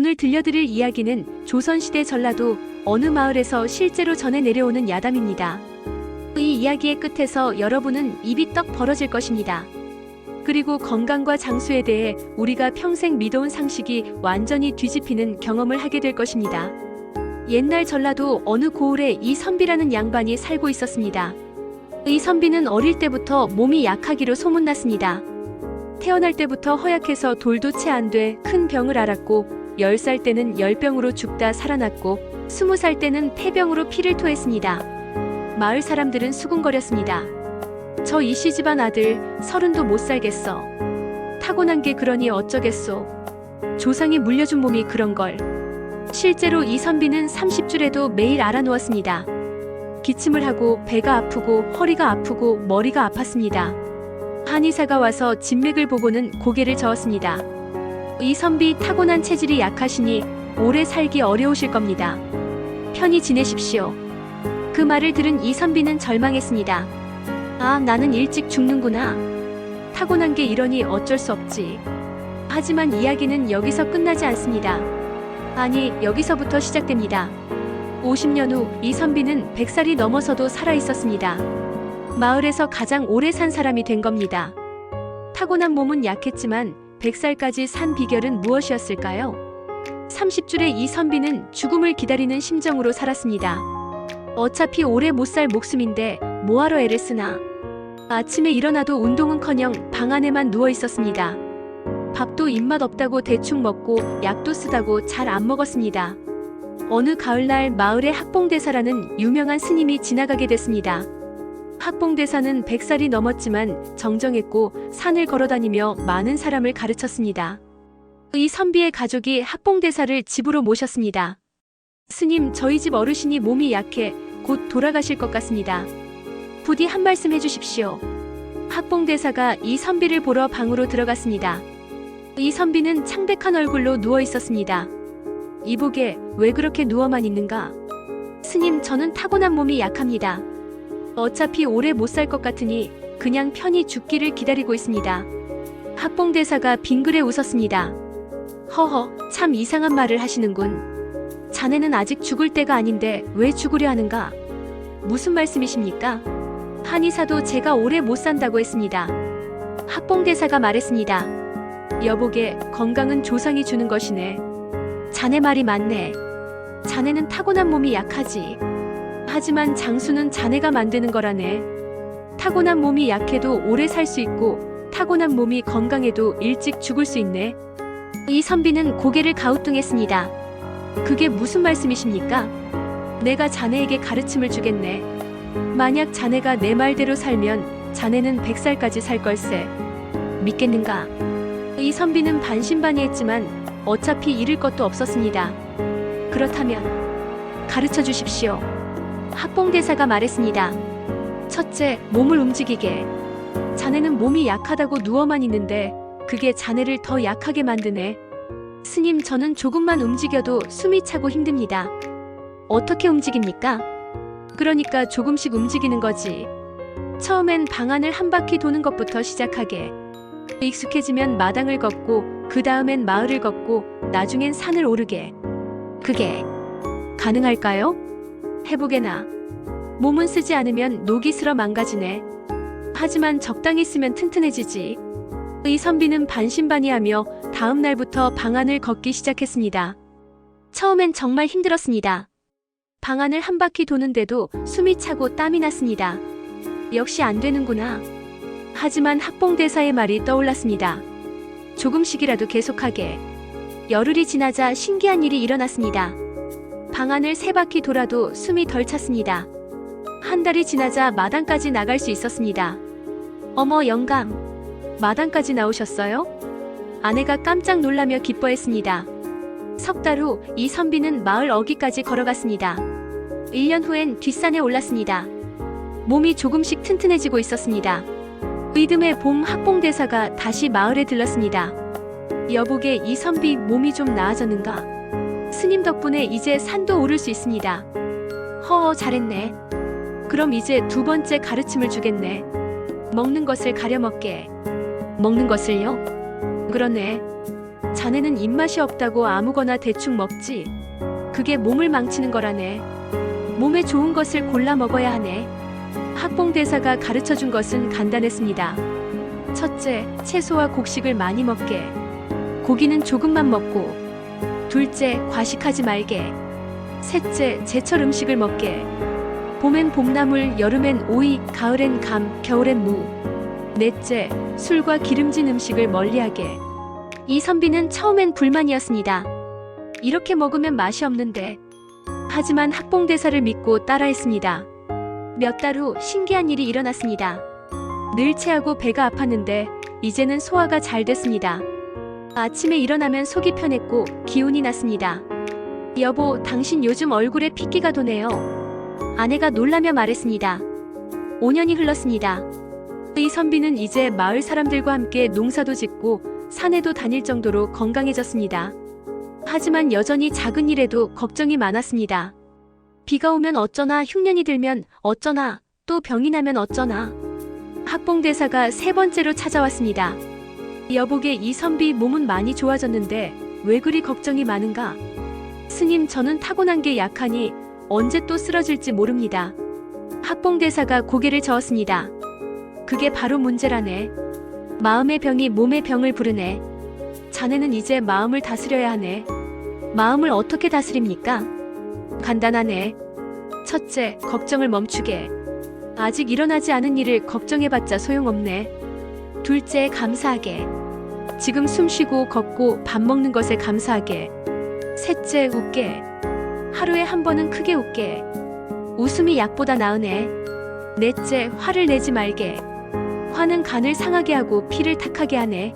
오늘 들려드릴 이야기는 조선시대 전라도 어느 마을에서 실제로 전해 내려오는 야담입니다. 이 이야기의 끝에서 여러분은 입이 떡 벌어질 것입니다. 그리고 건강과 장수에 대해 우리가 평생 믿어온 상식이 완전히 뒤집히는 경험을 하게 될 것입니다. 옛날 전라도 어느 고을에 이선비라는 양반이 살고 있었습니다. 이 선비는 어릴 때부터 몸이 약하기로 소문났습니다. 태어날 때부터 허약해서 돌도 채 안 돼 큰 병을 앓았고 10살 때는 열병으로 죽다 살아났고 20살 때는 폐병으로 피를 토했습니다. 마을 사람들은 수군거렸습니다. 저 이씨 집안 아들 30도 못 살겠어. 타고난 게 그러니 어쩌겠소. 조상이 물려준 몸이 그런걸. 실제로 이 선비는 30줄에도 매일 앓아누웠습니다. 기침을 하고 배가 아프고 허리가 아프고 머리가 아팠습니다. 한의사가 와서 진맥을 보고는 고개를 저었습니다. 이 선비 타고난 체질이 약하시니 오래 살기 어려우실 겁니다. 편히 지내십시오. 그 말을 들은 이 선비는 절망했습니다. 아, 나는 일찍 죽는구나. 타고난 게 이러니 어쩔 수 없지. 하지만 이야기는 여기서 끝나지 않습니다. 아니, 여기서부터 시작됩니다. 50년 후 이 선비는 100살이 넘어서도 살아있었습니다. 마을에서 가장 오래 산 사람이 된 겁니다. 타고난 몸은 약했지만 100살까지 산 비결은 무엇이었을까요? 30줄의 이 선비는 죽음을 기다리는 심정으로 살았습니다. 어차피 오래 못 살 목숨인데 뭐하러 애를 쓰나. 아침에 일어나도 운동은커녕 방 안에만 누워 있었습니다. 밥도 입맛 없다고 대충 먹고 약도 쓰다고 잘 안 먹었습니다. 어느 가을날 마을에 학봉대사라는 유명한 스님이 지나가게 됐습니다. 학봉대사는 100살이 넘었지만 정정했고 산을 걸어다니며 많은 사람을 가르쳤습니다. 이 선비의 가족이 학봉대사를 집으로 모셨습니다. 스님, 저희 집 어르신이 몸이 약해 곧 돌아가실 것 같습니다. 부디 한 말씀 해주십시오. 학봉대사가 이 선비를 보러 방으로 들어갔습니다. 이 선비는 창백한 얼굴로 누워 있었습니다. 이보게, 왜 그렇게 누워만 있는가? 스님, 저는 타고난 몸이 약합니다. 어차피 오래 못 살 것 같으니 그냥 편히 죽기를 기다리고 있습니다. 학봉대사가 빙그레 웃었습니다. 허허, 참 이상한 말을 하시는군. 자네는 아직 죽을 때가 아닌데 왜 죽으려 하는가? 무슨 말씀이십니까? 한의사도 제가 오래 못 산다고 했습니다. 학봉대사가 말했습니다. 여보게, 건강은 조상이 주는 것이네. 자네 말이 맞네. 자네는 타고난 몸이 약하지. 하지만 장수는 자네가 만드는 거라네. 타고난 몸이 약해도 오래 살 수 있고 타고난 몸이 건강해도 일찍 죽을 수 있네. 이 선비는 고개를 가우뚱했습니다. 그게 무슨 말씀이십니까? 내가 자네에게 가르침을 주겠네. 만약 자네가 내 말대로 살면 자네는 100살까지 살 걸세. 믿겠는가? 이 선비는 반신반의했지만 어차피 잃을 것도 없었습니다. 그렇다면 가르쳐 주십시오. 학봉대사가 말했습니다. 첫째, 몸을 움직이게. 자네는 몸이 약하다고 누워만 있는데 그게 자네를 더 약하게 만드네. 스님, 저는 조금만 움직여도 숨이 차고 힘듭니다. 어떻게 움직입니까? 그러니까 조금씩 움직이는 거지. 처음엔 방 안을 한 바퀴 도는 것부터 시작하게. 익숙해지면 마당을 걷고 그 다음엔 마을을 걷고 나중엔 산을 오르게. 그게 가능할까요? 해보게나. 몸은 쓰지 않으면 녹이 슬어 망가지네. 하지만 적당히 쓰면 튼튼해지지. 이 선비는 반신반의하며 다음 날부터 방 안을 걷기 시작했습니다. 처음엔 정말 힘들었습니다. 방 안을 한 바퀴 도는데도 숨이 차고 땀이 났습니다. 역시 안 되는구나. 하지만 학봉대사의 말이 떠올랐습니다. 조금씩이라도 계속하게. 열흘이 지나자 신기한 일이 일어났습니다. 방 안을 3바퀴 돌아도 숨이 덜 찼습니다. 한 달이 지나자 마당까지 나갈 수 있었습니다. 어머, 영감. 마당까지 나오셨어요? 아내가 깜짝 놀라며 기뻐했습니다. 석 달 후 이 선비는 마을 어귀까지 걸어갔습니다. 1년 후엔 뒷산에 올랐습니다. 몸이 조금씩 튼튼해지고 있었습니다. 의듬의 봄 학봉대사가 다시 마을에 들렀습니다. 여보게, 이 선비 몸이 좀 나아졌는가? 스님 덕분에 이제 산도 오를 수 있습니다. 허, 잘했네. 그럼 이제 두 번째 가르침을 주겠네. 먹는 것을 가려 먹게. 먹는 것을요? 그러네. 자네는 입맛이 없다고 아무거나 대충 먹지. 그게 몸을 망치는 거라네. 몸에 좋은 것을 골라 먹어야 하네. 학봉대사가 가르쳐준 것은 간단했습니다. 첫째, 채소와 곡식을 많이 먹게. 고기는 조금만 먹고. 둘째, 과식하지 말게. 셋째, 제철 음식을 먹게. 봄엔 봄나물, 여름엔 오이, 가을엔 감, 겨울엔 무. 넷째, 술과 기름진 음식을 멀리하게. 이선비는 처음엔 불만이었습니다. 이렇게 먹으면 맛이 없는데. 하지만 학봉대사를 믿고 따라했습니다. 몇 달 후 신기한 일이 일어났습니다. 늘 체하고 배가 아팠는데 이제는 소화가 잘 됐습니다. 아침에 일어나면 속이 편했고 기운이 났습니다. 여보, 당신 요즘 얼굴에 핏기가 도네요. 아내가 놀라며 말했습니다. 5년이 흘렀습니다. 이선비는 이제 마을 사람들과 함께 농사도 짓고 산에도 다닐 정도로 건강해졌습니다. 하지만 여전히 작은 일에도 걱정이 많았습니다. 비가 오면 어쩌나, 흉년이 들면 어쩌나, 또 병이 나면 어쩌나. 학봉대사가 세 번째로 찾아왔습니다. 여보게, 이선비 몸은 많이 좋아졌는데 왜 그리 걱정이 많은가? 스님, 저는 타고난 게 약하니 언제 또 쓰러질지 모릅니다. 학봉대사가 고개를 저었습니다. 그게 바로 문제라네. 마음의 병이 몸의 병을 부르네. 자네는 이제 마음을 다스려야 하네. 마음을 어떻게 다스립니까? 간단하네. 첫째, 걱정을 멈추게. 아직 일어나지 않은 일을 걱정해봤자 소용없네. 둘째, 감사하게. 지금 숨쉬고 걷고 밥 먹는 것에 감사하게. 셋째, 웃게. 하루에 한 번은 크게 웃게. 웃음이 약보다 나으네. 넷째, 화를 내지 말게. 화는 간을 상하게 하고 피를 탁하게 하네.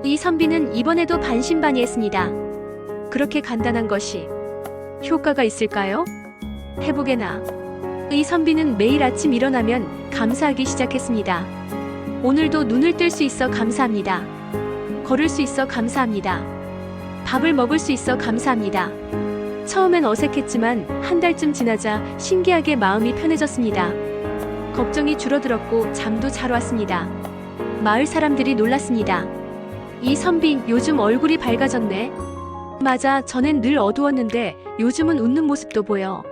이선비는 이번에도 반신반의했습니다. 그렇게 간단한 것이 효과가 있을까요? 해보게나. 이선비는 매일 아침 일어나면 감사하기 시작했습니다. 오늘도 눈을 뜰 수 있어 감사합니다. 걸을 수 있어 감사합니다. 밥을 먹을 수 있어 감사합니다. 처음엔 어색했지만 한 달쯤 지나자 신기하게 마음이 편해졌습니다. 걱정이 줄어들었고 잠도 잘 왔습니다. 마을 사람들이 놀랐습니다. 이선비, 요즘 얼굴이 밝아졌네. 맞아, 전엔 늘 어두웠는데 요즘은 웃는 모습도 보여.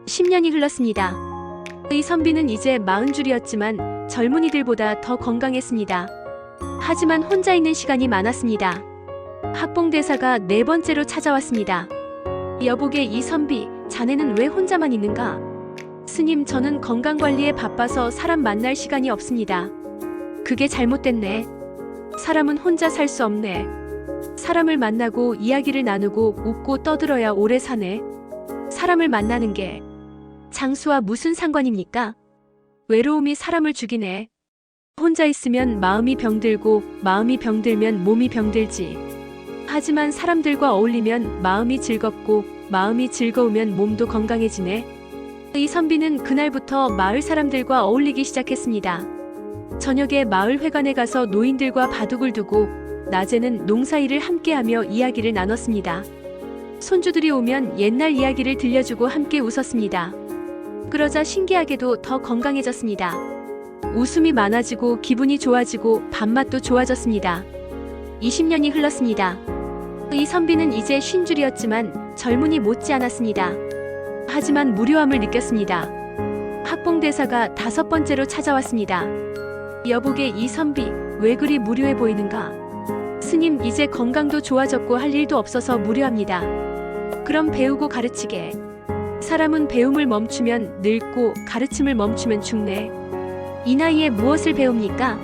10년이 흘렀습니다. 이선비는 이제 40줄이었지만 젊은이들보다 더 건강했습니다. 하지만 혼자 있는 시간이 많았습니다. 학봉대사가 네 번째로 찾아왔습니다. 여보게, 이선비, 자네는 왜 혼자만 있는가? 스님, 저는 건강관리에 바빠서 사람 만날 시간이 없습니다. 그게 잘못됐네. 사람은 혼자 살 수 없네. 사람을 만나고 이야기를 나누고 웃고 떠들어야 오래 사네. 사람을 만나는 게 장수와 무슨 상관입니까? 외로움이 사람을 죽이네. 혼자 있으면 마음이 병들고 마음이 병들면 몸이 병들지. 하지만 사람들과 어울리면 마음이 즐겁고 마음이 즐거우면 몸도 건강해지네. 이선비는 그날부터 마을 사람들과 어울리기 시작했습니다. 저녁에 마을 회관에 가서 노인들과 바둑을 두고 낮에는 농사일을 함께하며 이야기를 나눴습니다. 손주들이 오면 옛날 이야기를 들려주고 함께 웃었습니다. 그러자 신기하게도 더 건강해졌습니다. 웃음이 많아지고 기분이 좋아지고 밥맛도 좋아졌습니다. 20년이 흘렀습니다. 이선비는 이제 50줄이었지만 젊은이 못지 않았습니다. 하지만 무료함을 느꼈습니다. 학봉대사가 5번째로 찾아왔습니다. 여보게, 이선비, 왜 그리 무료해 보이는가? 스님, 이제 건강도 좋아졌고 할 일도 없어서 무료합니다. 그럼 배우고 가르치게. 사람은 배움을 멈추면 늙고 가르침을 멈추면 죽네. 이 나이에 무엇을 배웁니까?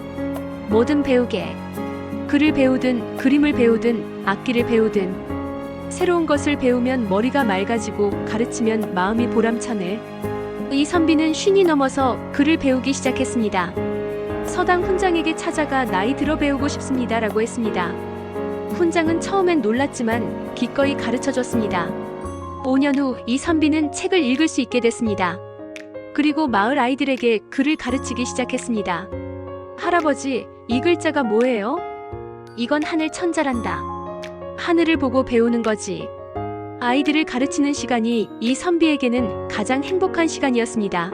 뭐든 배우게. 글을 배우든 그림을 배우든 악기를 배우든 새로운 것을 배우면 머리가 맑아지고 가르치면 마음이 보람차네. 이선비는 50이 넘어서 글을 배우기 시작했습니다. 서당 훈장에게 찾아가 나이 들어 배우고 싶습니다 라고 했습니다. 훈장은 처음엔 놀랐지만 기꺼이 가르쳐줬습니다. 5년 후 이선비는 책을 읽을 수 있게 됐습니다. 그리고 마을 아이들에게 글을 가르치기 시작했습니다. 할아버지, 이 글자가 뭐예요? 이건 하늘 천자란다. 하늘을 보고 배우는 거지. 아이들을 가르치는 시간이 이선비에게는 가장 행복한 시간이었습니다.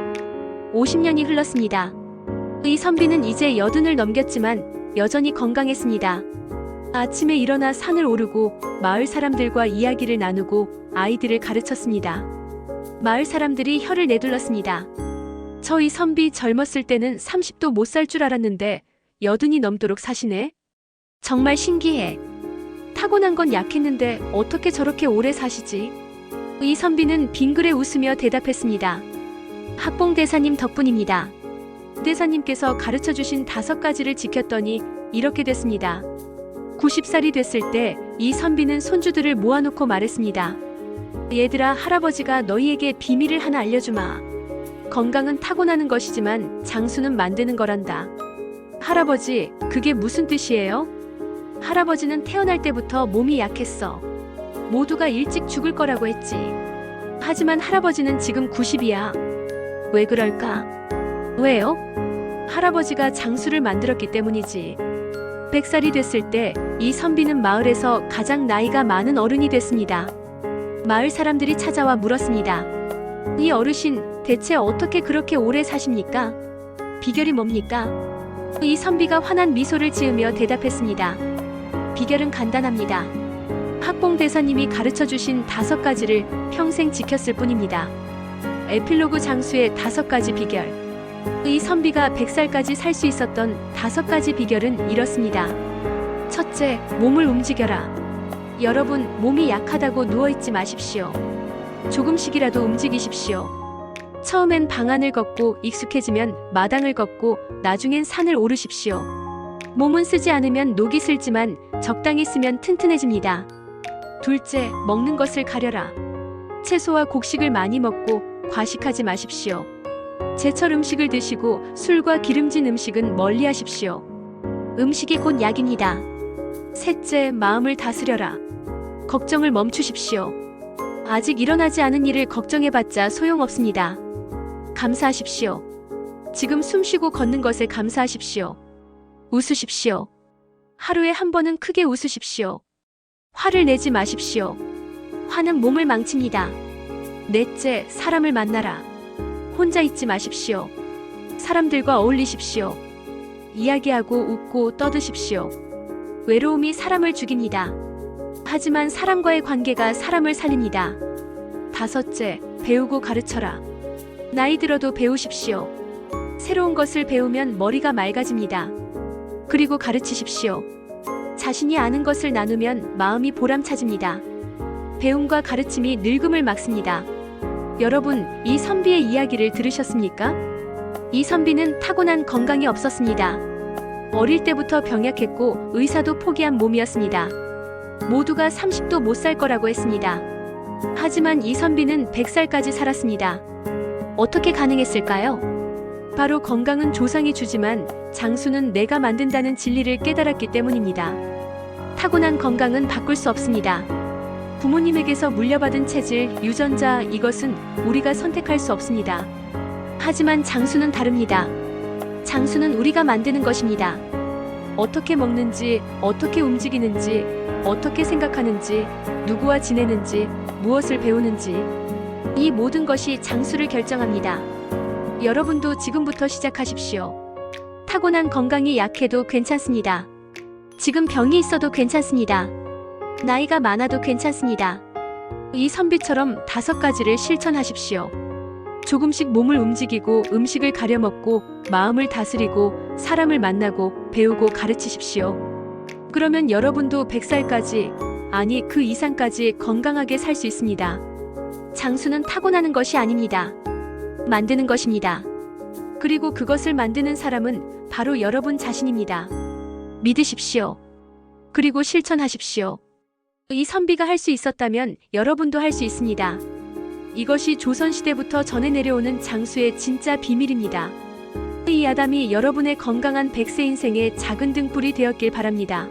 50년이 흘렀습니다. 이선비는 이제 80을 넘겼지만 여전히 건강했습니다. 아침에 일어나 산을 오르고 마을 사람들과 이야기를 나누고 아이들을 가르쳤습니다. 마을 사람들이 혀를 내둘렀습니다. 저 이선비 젊었을 때는 30도 못 살 줄 알았는데 80이 넘도록 사시네. 정말 신기해. 타고난 건 약했는데 어떻게 저렇게 오래 사시지? 이선비는 빙그레 웃으며 대답했습니다. 학봉 대사님 덕분입니다. 대사님께서 가르쳐주신 5가지를 지켰더니 이렇게 됐습니다. 90살이 됐을 때 이선비는 손주들을 모아놓고 말했습니다. 얘들아, 할아버지가 너희에게 비밀을 하나 알려주마. 건강은 타고나는 것이지만 장수는 만드는 거란다. 할아버지, 그게 무슨 뜻이에요? 할아버지는 태어날 때부터 몸이 약했어. 모두가 일찍 죽을 거라고 했지. 하지만 할아버지는 지금 90이야. 왜 그럴까? 왜요? 할아버지가 장수를 만들었기 때문이지. 100살이 됐을 때 이선비는 마을에서 가장 나이가 많은 어른이 됐습니다. 마을 사람들이 찾아와 물었습니다. 이 어르신, 대체 어떻게 그렇게 오래 사십니까? 비결이 뭡니까? 이선비가 환한 미소를 지으며 대답했습니다. 비결은 간단합니다. 학봉 대사님이 가르쳐주신 5가지를 평생 지켰을 뿐입니다. 에필로그 장수의 5가지 비결. 이선비가 100살까지 살 수 있었던 5가지 비결은 이렇습니다. 첫째, 몸을 움직여라. 여러분, 몸이 약하다고 누워있지 마십시오. 조금씩이라도 움직이십시오. 처음엔 방안을 걷고 익숙해지면 마당을 걷고 나중엔 산을 오르십시오. 몸은 쓰지 않으면 녹이 슬지만 적당히 쓰면 튼튼해집니다. 둘째, 먹는 것을 가려라. 채소와 곡식을 많이 먹고 과식하지 마십시오. 제철 음식을 드시고 술과 기름진 음식은 멀리 하십시오. 음식이 곧 약입니다. 셋째, 마음을 다스려라. 걱정을 멈추십시오. 아직 일어나지 않은 일을 걱정해봤자 소용없습니다. 감사하십시오. 지금 숨쉬고 걷는 것에 감사하십시오. 웃으십시오. 하루에 한 번은 크게 웃으십시오. 화를 내지 마십시오. 화는 몸을 망칩니다. 넷째, 사람을 만나라. 혼자 있지 마십시오. 사람들과 어울리십시오. 이야기하고 웃고 떠드십시오. 외로움이 사람을 죽입니다. 하지만 사람과의 관계가 사람을 살립니다. 다섯째, 배우고 가르쳐라. 나이 들어도 배우십시오. 새로운 것을 배우면 머리가 맑아집니다. 그리고 가르치십시오. 자신이 아는 것을 나누면 마음이 보람차집니다. 배움과 가르침이 늙음을 막습니다. 여러분, 이선비의 이야기를 들으셨습니까? 이선비는 타고난 건강이 없었습니다. 어릴 때부터 병약했고 의사도 포기한 몸이었습니다. 모두가 30도 못 살 거라고 했습니다. 하지만 이선비는 100살까지 살았습니다. 어떻게 가능했을까요? 바로 건강은 조상이 주지만 장수는 내가 만든다는 진리를 깨달았기 때문입니다. 타고난 건강은 바꿀 수 없습니다. 부모님에게서 물려받은 체질, 유전자, 이것은 우리가 선택할 수 없습니다. 하지만 장수는 다릅니다. 장수는 우리가 만드는 것입니다. 어떻게 먹는지, 어떻게 움직이는지, 어떻게 생각하는지, 누구와 지내는지, 무엇을 배우는지, 이 모든 것이 장수를 결정합니다. 여러분도 지금부터 시작하십시오. 타고난 건강이 약해도 괜찮습니다. 지금 병이 있어도 괜찮습니다. 나이가 많아도 괜찮습니다. 이선비처럼 5가지를 실천하십시오. 조금씩 몸을 움직이고 음식을 가려 먹고 마음을 다스리고 사람을 만나고 배우고 가르치십시오. 그러면 여러분도 100살까지, 아니 그 이상까지 건강하게 살 수 있습니다. 장수는 타고나는 것이 아닙니다. 만드는 것입니다. 그리고 그것을 만드는 사람은 바로 여러분 자신입니다. 믿으십시오. 그리고 실천하십시오. 이선비가 할 수 있었다면 여러분도 할 수 있습니다. 이것이 조선시대부터 전해 내려오는 장수의 진짜 비밀입니다. 이 아담이 여러분의 건강한 100세 인생의 작은 등불이 되었길 바랍니다.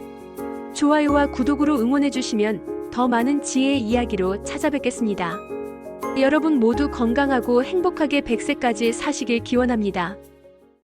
좋아요와 구독으로 응원해주시면 더 많은 지혜의 이야기로 찾아뵙겠습니다. 여러분 모두 건강하고 행복하게 100세까지 사시길 기원합니다.